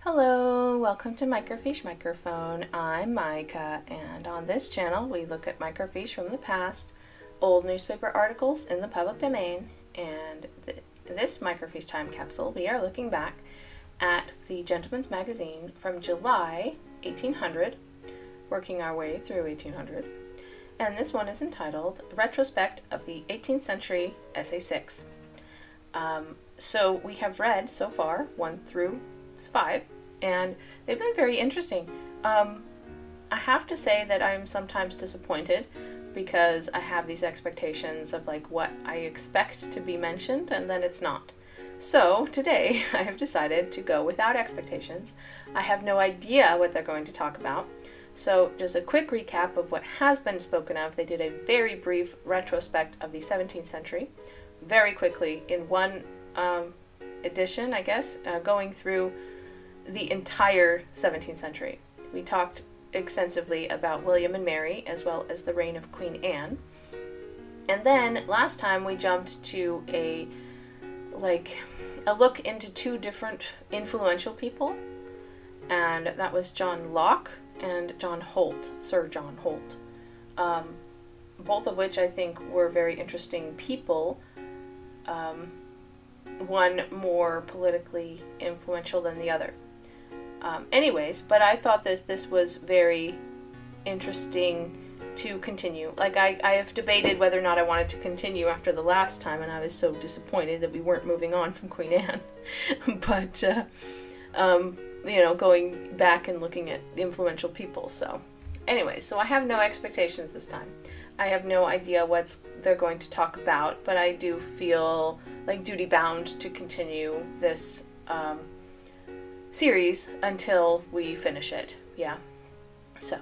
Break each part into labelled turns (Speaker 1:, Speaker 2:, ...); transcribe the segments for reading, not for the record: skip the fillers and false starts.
Speaker 1: Hello, welcome to Microfiche Microphone. I'm Micah, and on this channel we look at microfiche from the past, old newspaper articles in the public domain, and this microfiche time capsule we are looking back at the Gentleman's Magazine from July 1800, working our way through 1800, and this one is entitled Retrospect of the 18th Century Essay 6. So we have read so far 1 through 5, and they've been very interesting. I have to say that I'm sometimes disappointed because I have these expectations of like what I expect to be mentioned, and then it's not. So today I have decided to go without expectations. I have no idea what they're going to talk about. So just a quick recap of what has been spoken of. They did a very brief retrospect of the 17th century, very quickly in one edition, I guess, going through the entire 17th century. We talked extensively about William and Mary as well as the reign of Queen Anne. And then last time we jumped to a look into two different influential people, and that was John Locke and John Holt, Sir John Holt. Both of which I think were very interesting people. One more politically influential than the other. Anyways, but I thought that this was very interesting to continue. Like, I have debated whether or not I wanted to continue after the last time, and I was so disappointed that we weren't moving on from Queen Anne. But, going back and looking at influential people. So, anyways, so I have no expectations this time. I have no idea what they're going to talk about, but I do feel like duty-bound to continue this series until we finish it. Yeah. So,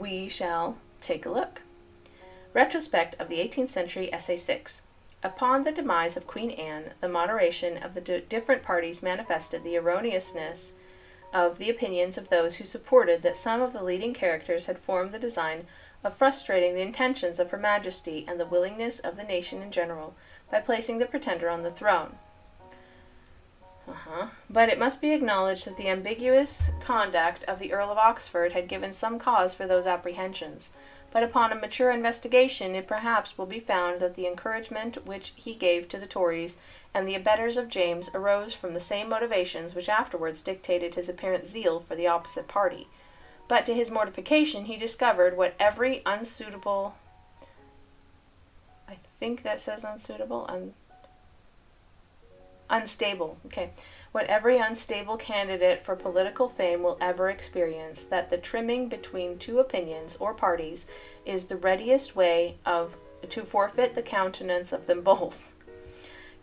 Speaker 1: we shall take a look. Retrospect of the 18th Century Essay 6. Upon the demise of Queen Anne, the moderation of the different parties manifested the erroneousness of the opinions of those who supported that some of the leading characters had formed the design of frustrating the intentions of Her Majesty and the willingness of the nation in general by placing the pretender on the throne. But it must be acknowledged that the ambiguous conduct of the Earl of Oxford had given some cause for those apprehensions. But upon a mature investigation, it perhaps will be found that the encouragement which he gave to the Tories and the abettors of James arose from the same motivations which afterwards dictated his apparent zeal for the opposite party. But to his mortification he discovered what every unsuitable... I think that says unsuitable? Unstable. Okay. What every unstable candidate for political fame will ever experience, that the trimming between two opinions or parties is the readiest way to forfeit the countenance of them both.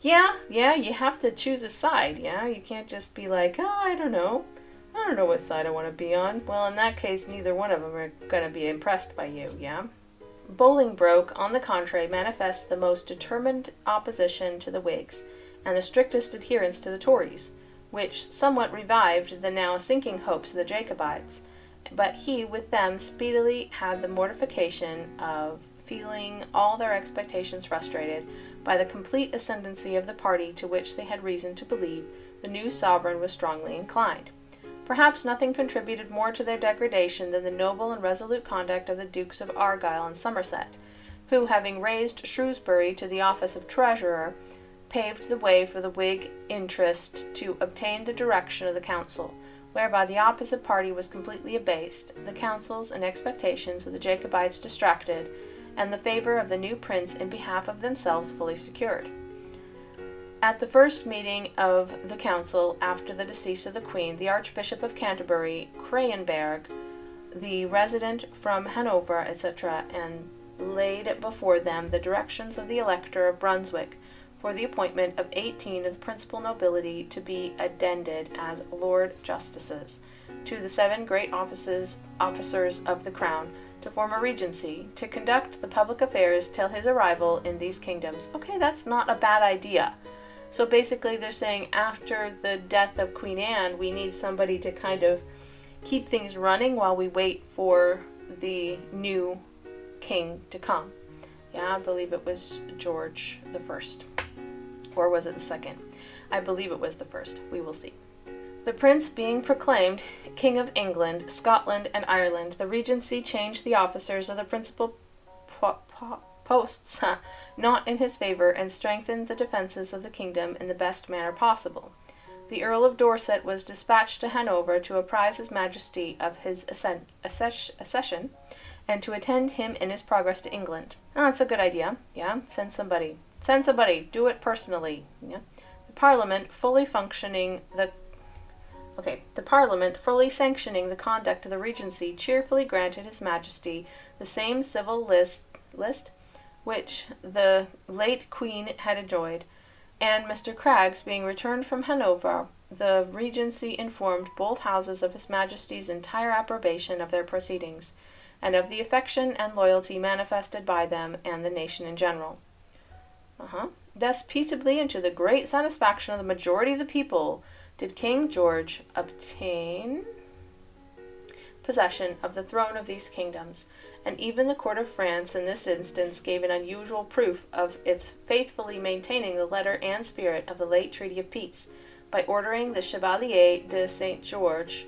Speaker 1: Yeah, you have to choose a side, yeah? You can't just be like, oh, I don't know what side I want to be on. Well, in that case, neither one of them are going to be impressed by you, yeah? Bolingbroke, on the contrary, manifests the most determined opposition to the Whigs, and the strictest adherence to the Tories, which somewhat revived the now sinking hopes of the Jacobites, but he with them speedily had the mortification of feeling all their expectations frustrated by the complete ascendancy of the party to which they had reason to believe the new sovereign was strongly inclined. Perhaps nothing contributed more to their degradation than the noble and resolute conduct of the Dukes of Argyll and Somerset, who, having raised Shrewsbury to the office of treasurer, paved the way for the Whig interest to obtain the direction of the council, whereby the opposite party was completely abased, the counsels and expectations of the Jacobites distracted, and the favour of the new prince in behalf of themselves fully secured. At the first meeting of the council after the decease of the Queen, the Archbishop of Canterbury, Cranenberg, the resident from Hanover, etc., and laid before them the directions of the Elector of Brunswick for the appointment of 18 of the principal nobility to be addended as Lord Justices to the 7 great officers of the Crown, to form a regency, to conduct the public affairs till his arrival in these kingdoms. Okay, that's not a bad idea. So basically they're saying after the death of Queen Anne, we need somebody to kind of keep things running while we wait for the new king to come. Yeah, I believe it was George the First. Or was it the second? I believe it was the first. We will see. The prince being proclaimed King of England, Scotland, and Ireland, the regency changed the officers of the principal posts not in his favor, and strengthened the defences of the kingdom in the best manner possible. The Earl of Dorset was dispatched to Hanover to apprise his Majesty of his accession, and to attend him in his progress to England. Oh, that's a good idea. Yeah, send somebody. Send somebody. Do it personally. Yeah. The Parliament fully sanctioning the conduct of the Regency cheerfully granted His Majesty the same civil list which the late Queen had enjoyed, and Mr. Craggs being returned from Hanover, the Regency informed both Houses of His Majesty's entire approbation of their proceedings, and of the affection and loyalty manifested by them and the nation in general. Thus peaceably and to the great satisfaction of the majority of the people did King George obtain possession of the throne of these kingdoms, and even the court of France in this instance gave an unusual proof of its faithfully maintaining the letter and spirit of the late treaty of peace, by ordering the Chevalier de Saint George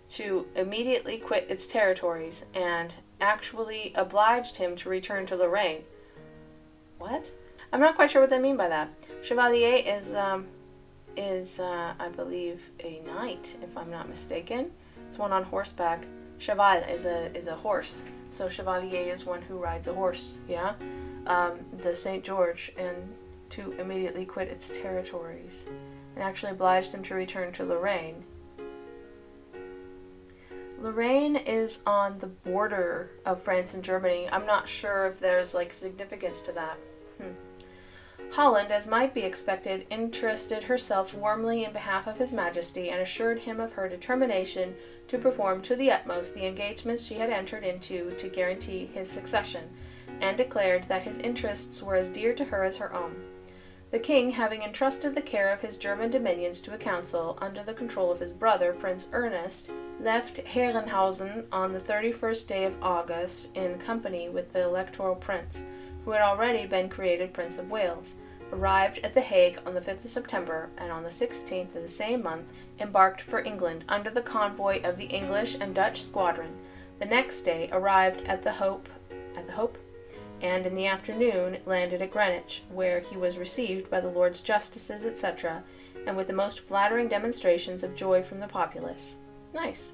Speaker 1: to immediately quit its territories, and actually obliged him to return to Lorraine. What? I'm not quite sure what they mean by that. Chevalier is I believe a knight, if I'm not mistaken. It's one on horseback. Cheval is a horse, so Chevalier is one who rides a horse. Yeah, the Saint George, and to immediately quit its territories, and actually obliged him to return to Lorraine. Lorraine is on the border of France and Germany. I'm not sure if there's significance to that. Holland, as might be expected, interested herself warmly in behalf of His Majesty, and assured him of her determination to perform to the utmost the engagements she had entered into to guarantee his succession, and declared that his interests were as dear to her as her own. The king, having entrusted the care of his German dominions to a council under the control of his brother, Prince Ernest, left Herrenhausen on the 31st day of August in company with the Electoral Prince, who had already been created Prince of Wales, arrived at The Hague on the 5th of September, and on the 16th of the same month embarked for England under the convoy of the English and Dutch squadron. The next day arrived at the Hope, and in the afternoon landed at Greenwich, where he was received by the Lords Justices, etc., and with the most flattering demonstrations of joy from the populace. Nice.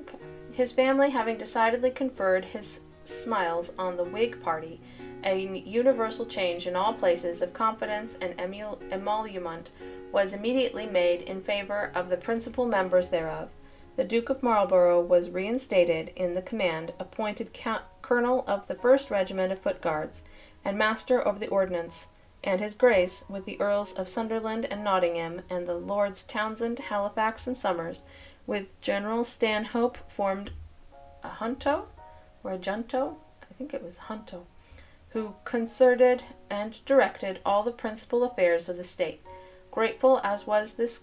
Speaker 1: Okay. His family having decidedly conferred his smiles on the Whig party, a universal change in all places of confidence and emolument was immediately made in favor of the principal members thereof. The Duke of Marlborough was reinstated in the command, appointed colonel of the 1st Regiment of Foot Guards, and master of the ordnance, and his Grace, with the Earls of Sunderland and Nottingham, and the Lords Townsend, Halifax, and Somers, with General Stanhope, formed a junto, I think it was junto, who concerted and directed all the principal affairs of the state. Grateful as was this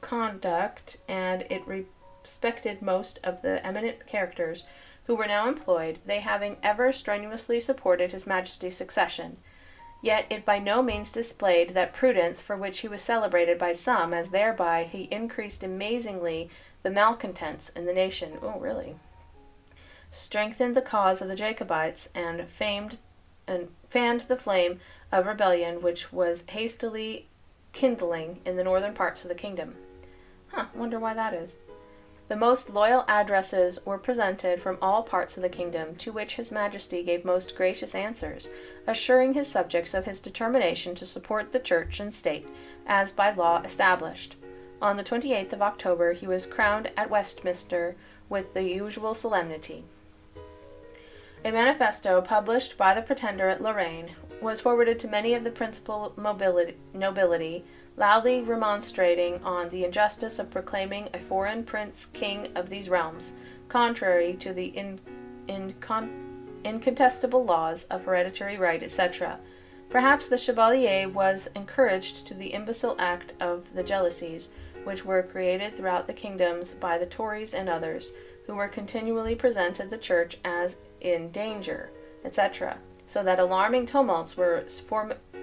Speaker 1: conduct, and it respected most of the eminent characters who were now employed, they having ever strenuously supported His Majesty's succession, yet it by no means displayed that prudence for which he was celebrated by some, as thereby he increased amazingly the malcontents in the nation. Oh, really? Strengthened the cause of the Jacobites, and fanned the flame of rebellion which was hastily kindling in the northern parts of the kingdom. Wonder why that is. The most loyal addresses were presented from all parts of the kingdom, to which His Majesty gave most gracious answers, assuring his subjects of his determination to support the Church and State, as by law established. On the 28th of October he was crowned at Westminster with the usual solemnity. A manifesto published by the Pretender at Lorraine was forwarded to many of the principal nobility, loudly remonstrating on the injustice of proclaiming a foreign prince king of these realms, contrary to the incontestable laws of hereditary right, etc. Perhaps the Chevalier was encouraged to the imbecile act of the jealousies, which were created throughout the kingdoms by the Tories and others, who were continually presented the Church as in danger, etc., so that alarming tumults were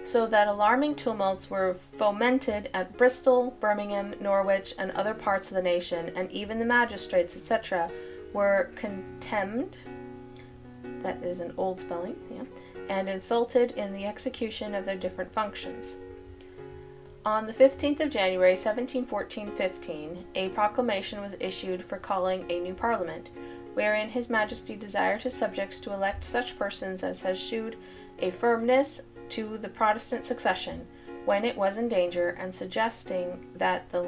Speaker 1: so that alarming tumults were fomented at Bristol, Birmingham, Norwich, and other parts of the nation, and even the magistrates, etc., were contemned, that is an old spelling, yeah, and insulted in the execution of their different functions. On the 15th of January, 1714-15, a proclamation was issued for calling a new Parliament, wherein His Majesty desired his subjects to elect such persons as had shewed a firmness to the Protestant succession when it was in danger, and suggesting that the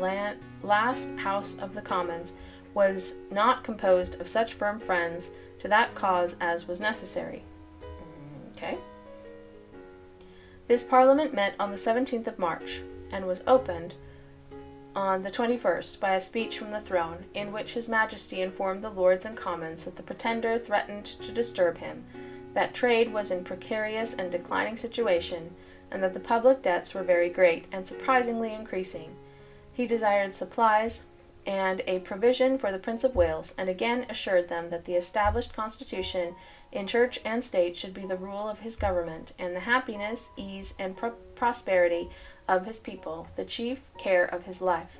Speaker 1: last House of the Commons was not composed of such firm friends to that cause as was necessary. Okay. This Parliament met on the 17th of March, and was opened on the 21st by a speech from the throne, in which His Majesty informed the Lords and Commons that the Pretender threatened to disturb him, that trade was in precarious and declining situation, and that the public debts were very great, and surprisingly increasing. He desired supplies and a provision for the Prince of Wales, and again assured them that the established constitution in church and state should be the rule of his government, and the happiness, ease, and prosperity of his people the chief care of his life.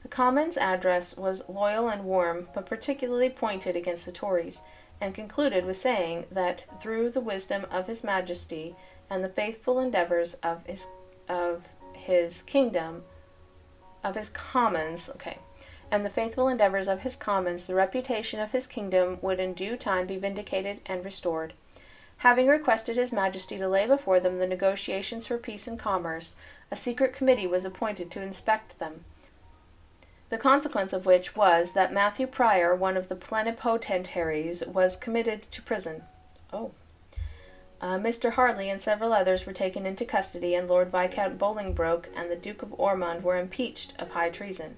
Speaker 1: The Commons' address was loyal and warm, but particularly pointed against the Tories, and concluded with saying that through the wisdom of His Majesty and the faithful endeavors of his Commons, and the faithful endeavors of his Commons, the reputation of his kingdom would in due time be vindicated and restored. Having requested His Majesty to lay before them the negotiations for peace and commerce, a secret committee was appointed to inspect them, the consequence of which was that Matthew Prior, one of the plenipotentiaries, was committed to prison. Mr. Harley and several others were taken into custody, and Lord Viscount Bolingbroke and the Duke of Ormond were impeached of high treason.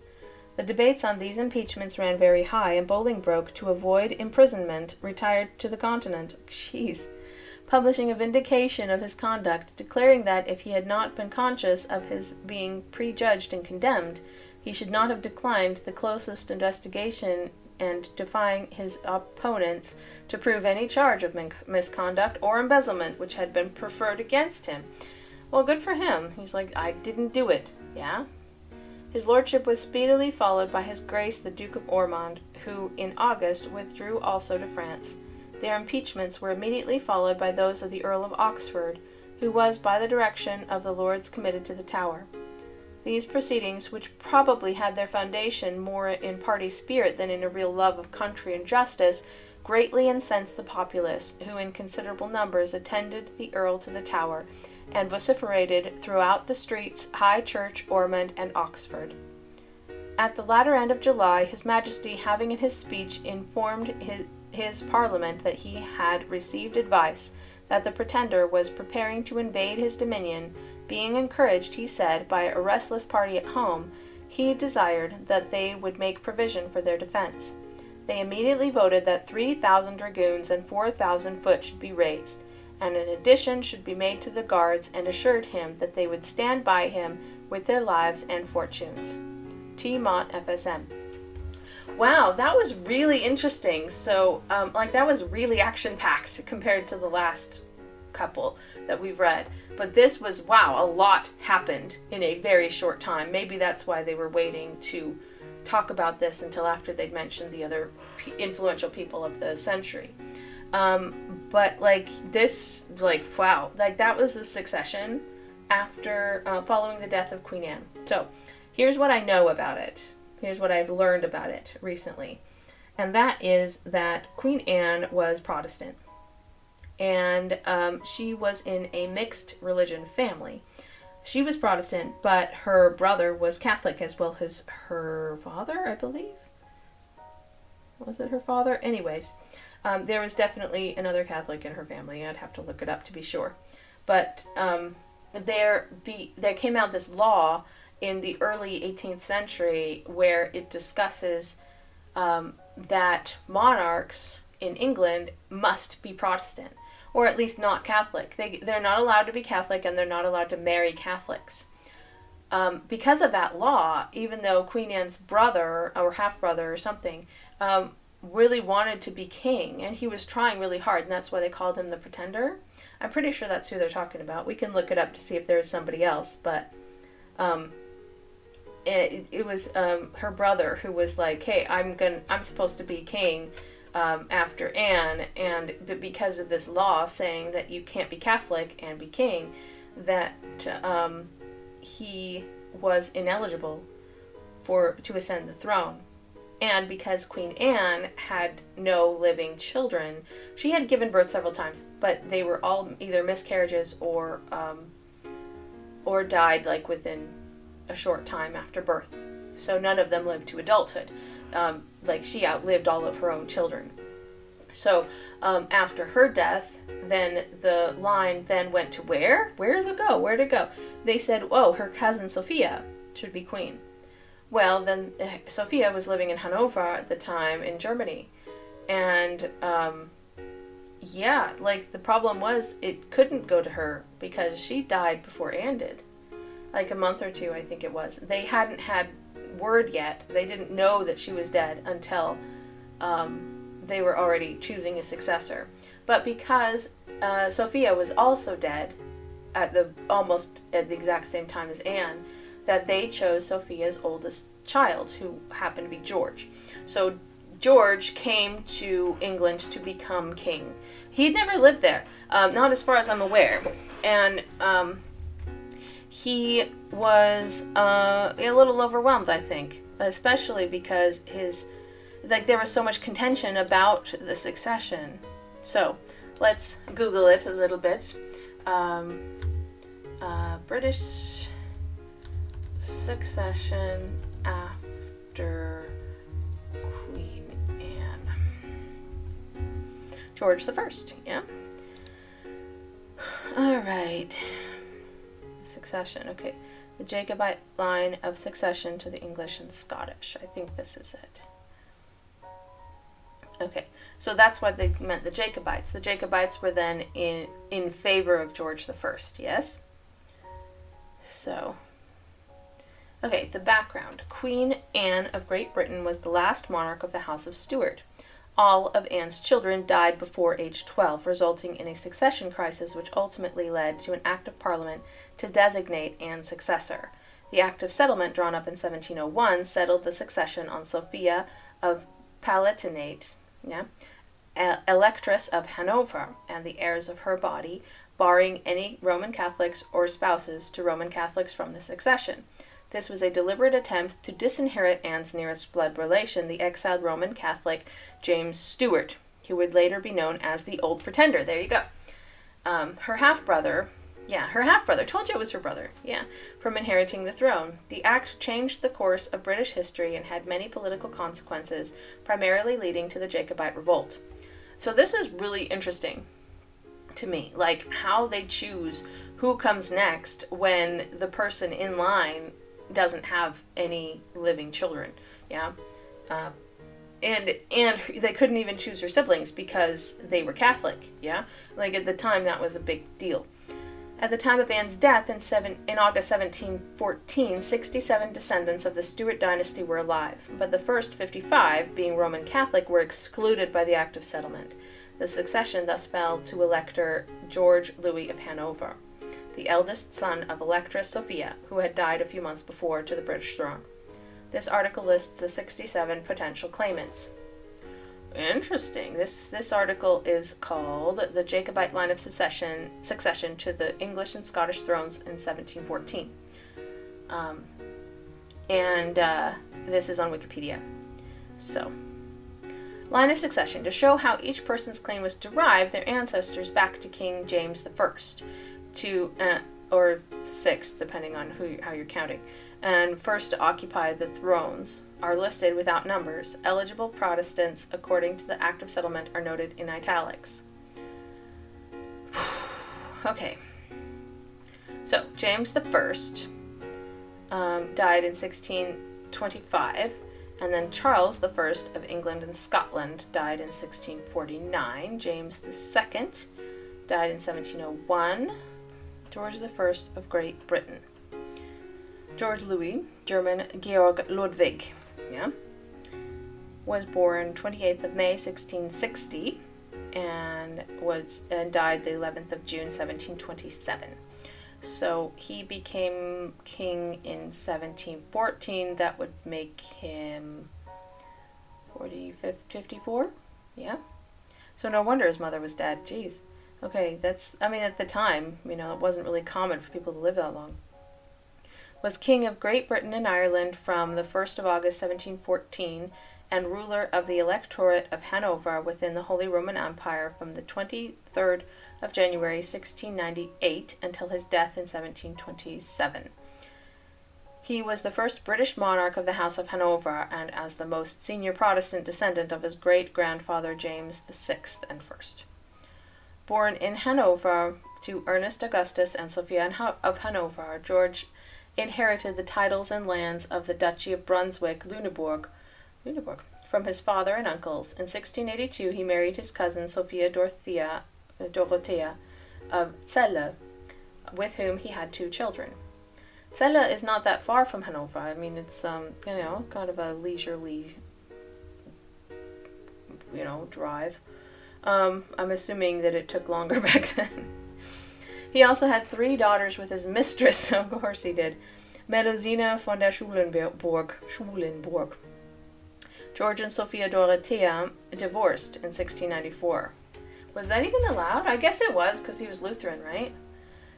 Speaker 1: The debates on these impeachments ran very high, and Bolingbroke, to avoid imprisonment, retired to the Continent. Publishing a vindication of his conduct, declaring that if he had not been conscious of his being prejudged and condemned, he should not have declined the closest investigation, and defying his opponents to prove any charge of misconduct or embezzlement which had been preferred against him. Well, good for him. He's like, I didn't do it, yeah? His lordship was speedily followed by His Grace the Duke of Ormond, who in August withdrew also to France. Their impeachments were immediately followed by those of the Earl of Oxford, who was by the direction of the Lords committed to the Tower. These proceedings, which probably had their foundation more in party spirit than in a real love of country and justice, greatly incensed the populace, who in considerable numbers attended the Earl to the Tower, and vociferated throughout the streets High Church, Ormond, and Oxford. At the latter end of July, His Majesty, having in his speech informed his Parliament that he had received advice that the Pretender was preparing to invade his dominion, being encouraged, he said, by a restless party at home, he desired that they would make provision for their defense. They immediately voted that 3,000 dragoons and 4,000 foot should be raised, and an addition should be made to the guards, and assured him that they would stand by him with their lives and fortunes. T. Mott, FSM. Wow, that was really interesting. So, that was really action-packed compared to the last couple that we've read. But this was, wow, a lot happened in a very short time. Maybe that's why they were waiting to talk about this until after they'd mentioned the other influential people of the century. But, wow. That was the succession after, following the death of Queen Anne. So, here's what I know about it. Here's what I've learned about it recently. And that is that Queen Anne was Protestant. And she was in a mixed religion family. She was Protestant, but her brother was Catholic, as well as her father, I believe. Was it her father? Anyways, there was definitely another Catholic in her family. I'd have to look it up to be sure. But there came out this law in the early 18th century where it discusses that monarchs in England must be Protestant, or at least not Catholic. They're not allowed to be Catholic, and they're not allowed to marry Catholics. Because of that law, even though Queen Anne's brother, or half-brother or something, really wanted to be king, and he was trying really hard, and that's why they called him the Pretender. I'm pretty sure that's who they're talking about. We can look it up to see if there's somebody else, but it was her brother who was like, hey, I'm supposed to be king after Anne, and because of this law saying that you can't be Catholic and be king, that he was ineligible to ascend the throne. And because Queen Anne had no living children, she had given birth several times, but they were all either miscarriages or died like within a short time after birth. So none of them lived to adulthood. Like she outlived all of her own children. So after her death, then the line then went to where? Where'd it go? Where'd it go? They said, oh, her cousin Sophia should be queen. Well, then Sophia was living in Hanover at the time in Germany. And yeah, like the problem was it couldn't go to her because she died before Anne did. Like a month or two, I think it was. They hadn't had word yet. They didn't know that she was dead until they were already choosing a successor. But because Sophia was also dead almost at the exact same time as Anne, that they chose Sophia's oldest child, who happened to be George. So George came to England to become king. He'd never lived there, not as far as I'm aware. And he was a little overwhelmed, I think, especially because there was so much contention about the succession. So let's Google it a little bit. British succession after Queen Anne. George the First, yeah. All right. Succession, okay. The Jacobite line of succession to the English and Scottish. I think this is it. Okay, so that's what they meant, the Jacobites. The Jacobites were then in favor of George the First, yes? So, okay, the background. Queen Anne of Great Britain was the last monarch of the House of Stuart. All of Anne's children died before age 12, resulting in a succession crisis which ultimately led to an Act of Parliament to designate Anne's successor. The Act of Settlement, drawn up in 1701, settled the succession on Sophia of Palatinate, Electress of Hanover, and the heirs of her body, barring any Roman Catholics or spouses to Roman Catholics from the succession. This was a deliberate attempt to disinherit Anne's nearest blood relation, the exiled Roman Catholic James Stuart, who would later be known as the Old Pretender. There you go. Her half-brother, told you it was her brother, from inheriting the throne. The act changed the course of British history and had many political consequences, primarily leading to the Jacobite Revolt. So this is really interesting to me, like how they choose who comes next when the person in line doesn't have any living children, and they couldn't even choose her siblings because they were Catholic, like at the time that was a big deal. At the time of Anne's death in August 1714, 67 descendants of the Stuart dynasty were alive, but the first 55, being Roman Catholic, were excluded by the Act of Settlement. The succession thus fell to Elector George Louis of Hanover, the eldest son of Electress Sophia, who had died a few months before, to the British throne. This article lists the 67 potential claimants. Interesting. This article is called The Jacobite Line of Succession to the English and Scottish Thrones in 1714. This is on Wikipedia. So, line of succession. To show how each person's claim was derived, their ancestors back to King James I, or sixth, depending on how you're counting, and first to occupy the thrones, are listed without numbers. Eligible Protestants, according to the Act of Settlement, are noted in italics. Okay. So, James I died in 1625, and then Charles I of England and Scotland died in 1649. James II died in 1701. George I of Great Britain. George Louis, German Georg Ludwig, was born 28th of May 1660. and died the 11th of June 1727. So he became king in 1714. That would make him 54? Yeah. So no wonder his mother was dead. Jeez. Okay, at the time, it wasn't really common for people to live that long. Was king of Great Britain and Ireland from the 1st of August 1714 and ruler of the Electorate of Hanover within the Holy Roman Empire from the 23rd of January 1698 until his death in 1727. He was the first British monarch of the House of Hanover and as the most senior Protestant descendant of his great-grandfather James VI and First. Born in Hanover to Ernest Augustus and Sophia of Hanover, George inherited the titles and lands of the Duchy of Brunswick-Lüneburg from his father and uncles. In 1682, he married his cousin Sophia Dorothea of Celle, with whom he had 2 children. Celle is not that far from Hanover. It's kind of a leisurely, drive. I'm assuming that it took longer back then. He also had 3 daughters with his mistress, of course he did, Melusine von der Schulenburg. George and Sophia Dorothea divorced in 1694. Was that even allowed? I guess it was, because he was Lutheran, right?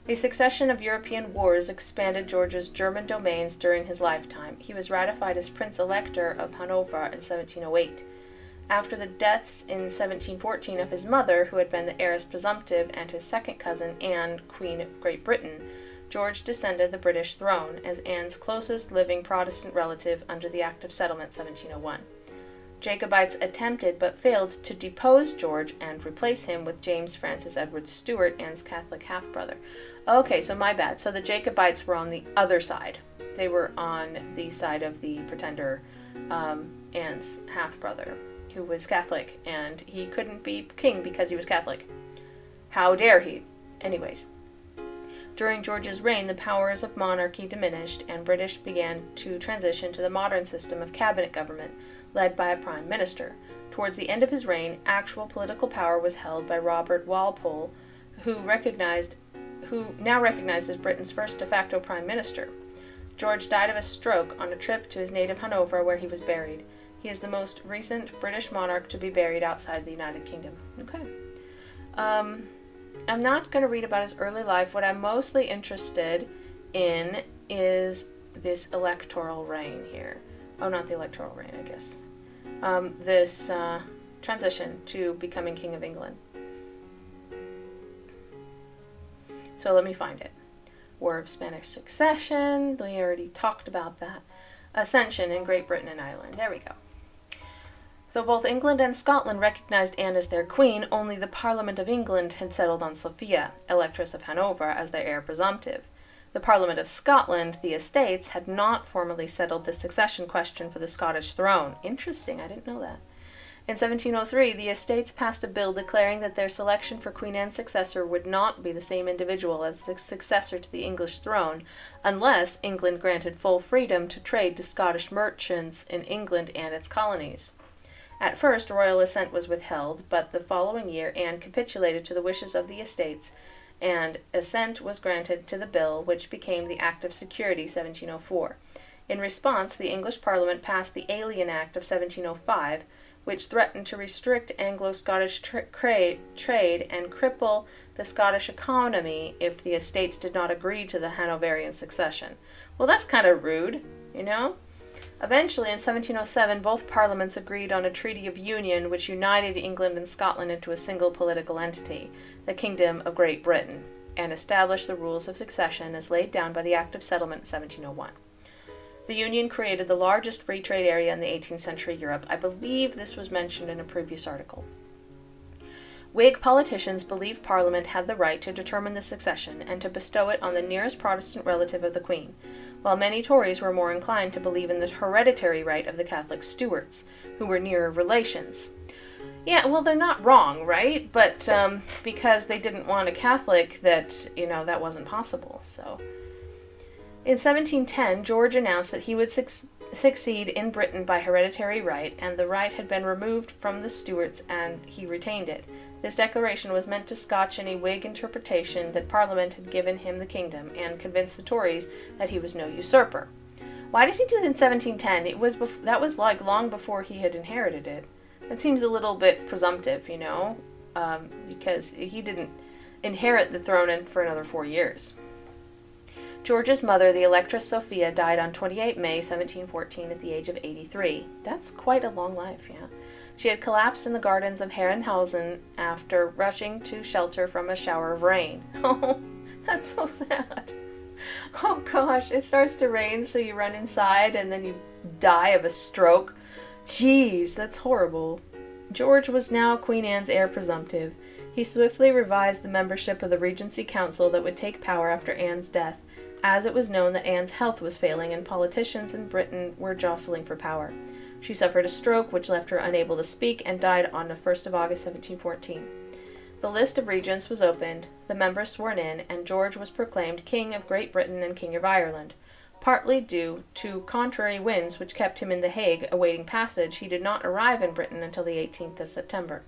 Speaker 1: A succession of European wars expanded George's German domains during his lifetime. He was ratified as Prince Elector of Hanover in 1708. After the deaths in 1714 of his mother, who had been the heiress presumptive, and his second cousin, Anne, Queen of Great Britain, George descended the British throne as Anne's closest living Protestant relative under the Act of Settlement 1701. Jacobites attempted but failed to depose George and replace him with James Francis Edward Stuart, Anne's Catholic half-brother. Okay, so my bad. So the Jacobites were on the other side. They were on the side of the pretender, Anne's half-brother, who was Catholic, and he couldn't be king because he was Catholic. How dare he? Anyways, during George's reign, the powers of monarchy diminished, and British began to transition to the modern system of cabinet government, led by a prime minister. Towards the end of his reign, actual political power was held by Robert Walpole, who now recognized as Britain's first de facto prime minister. George died of a stroke on a trip to his native Hanover, where he was buried. He is the most recent British monarch to be buried outside the United Kingdom. Okay. I'm not going to read about his early life. What I'm mostly interested in is this electoral reign here. Oh, not the electoral reign, I guess. This transition to becoming King of England. So let me find it. War of Spanish Succession. We already talked about that. Ascension in Great Britain and Ireland. There we go. Though both England and Scotland recognized Anne as their queen, only the Parliament of England had settled on Sophia, Electress of Hanover, as their heir presumptive. The Parliament of Scotland, the Estates, had not formally settled the succession question for the Scottish throne. Interesting, I didn't know that. In 1703, the Estates passed a bill declaring that their selection for Queen Anne's successor would not be the same individual as the successor to the English throne, unless England granted full freedom to trade to Scottish merchants in England and its colonies. At first, royal assent was withheld, but the following year Anne capitulated to the wishes of the Estates, and assent was granted to the bill, which became the Act of Security 1704. In response, the English Parliament passed the Alien Act of 1705, which threatened to restrict Anglo-Scottish trade and cripple the Scottish economy if the Estates did not agree to the Hanoverian succession. Well, that's kind of rude, you know? Eventually, in 1707, both parliaments agreed on a treaty of union which united England and Scotland into a single political entity, the Kingdom of Great Britain, and established the rules of succession as laid down by the Act of Settlement in 1701. The Union created the largest free trade area in the 18th century Europe. I believe this was mentioned in a previous article. Whig politicians believed Parliament had the right to determine the succession and to bestow it on the nearest Protestant relative of the Queen, while many Tories were more inclined to believe in the hereditary right of the Catholic Stuarts, who were nearer relations. Yeah, well, they're not wrong, right? But because they didn't want a Catholic, that wasn't possible, so... In 1710, George announced that he would succeed in Britain by hereditary right, and the right had been removed from the Stuarts, and he retained it. This declaration was meant to scotch any Whig interpretation that Parliament had given him the kingdom and convince the Tories that he was no usurper. Why did he do it in 1710? That was like long before he had inherited it. That seems a little bit presumptive, you know, because he didn't inherit the throne for another 4 years. George's mother, the Electress Sophia, died on 28 May 1714 at the age of 83. That's quite a long life, yeah. She had collapsed in the gardens of Herrenhausen after rushing to shelter from a shower of rain. Oh, that's so sad. Oh gosh, it starts to rain, so you run inside and then you die of a stroke. Jeez, that's horrible. George was now Queen Anne's heir presumptive. He swiftly revised the membership of the Regency Council that would take power after Anne's death, as it was known that Anne's health was failing and politicians in Britain were jostling for power. She suffered a stroke which left her unable to speak and died on the 1st of August 1714. The list of regents was opened, the members sworn in, and George was proclaimed King of Great Britain and King of Ireland. Partly due to contrary winds which kept him in The Hague awaiting passage, he did not arrive in Britain until the 18th of September.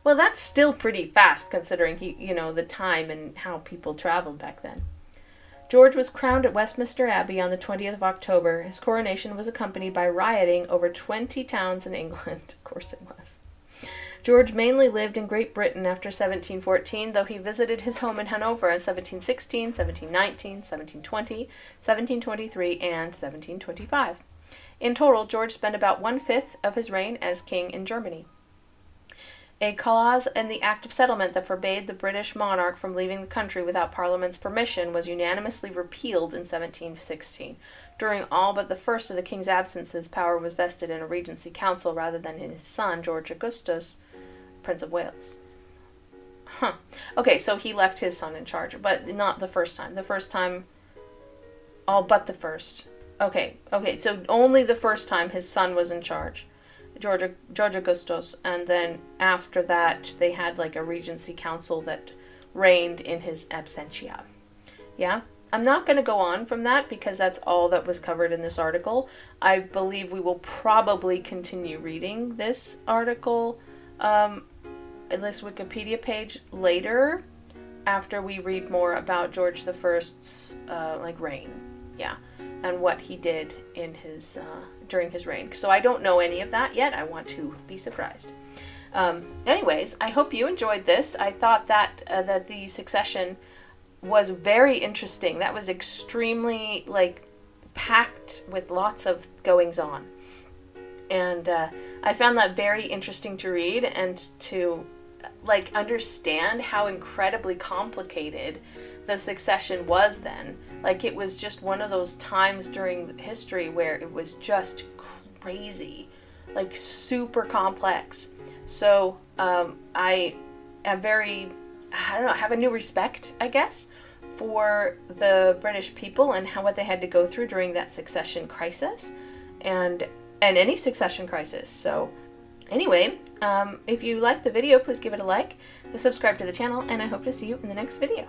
Speaker 1: Well, that's still pretty fast considering the time and how people traveled back then. George was crowned at Westminster Abbey on the 20th of October. His coronation was accompanied by rioting over 20 towns in England. Of course it was. George mainly lived in Great Britain after 1714, though he visited his home in Hanover in 1716, 1719, 1720, 1723, and 1725. In total, George spent about 1/5 of his reign as king in Germany. A clause in the Act of Settlement that forbade the British monarch from leaving the country without Parliament's permission was unanimously repealed in 1716. During all but the first of the king's absences, power was vested in a regency council rather than in his son, George Augustus, Prince of Wales. Okay, so he left his son in charge, but not the first time. The first time, all but the first. Okay, so only the first time his son was in charge. George Augustus, and then after that they had like a regency council that reigned in his absentia. Yeah, I'm not going to go on from that because that's all that was covered in this article. I believe we will probably continue reading this article, this Wikipedia page later, after we read more about George the First's reign, yeah, and what he did in his during his reign. So I don't know any of that yet. I want to be surprised. Anyways, I hope you enjoyed this. I thought that that the succession was very interesting. That was extremely packed with lots of goings on, and I found that very interesting to read and to understand how incredibly complicated the succession was then. It was just one of those times during history where it was just crazy, super complex. So I am have a new respect, I guess, for the British people and what they had to go through during that succession crisis and any succession crisis. So anyway, if you liked the video, please give it a like, subscribe to the channel, and I hope to see you in the next video.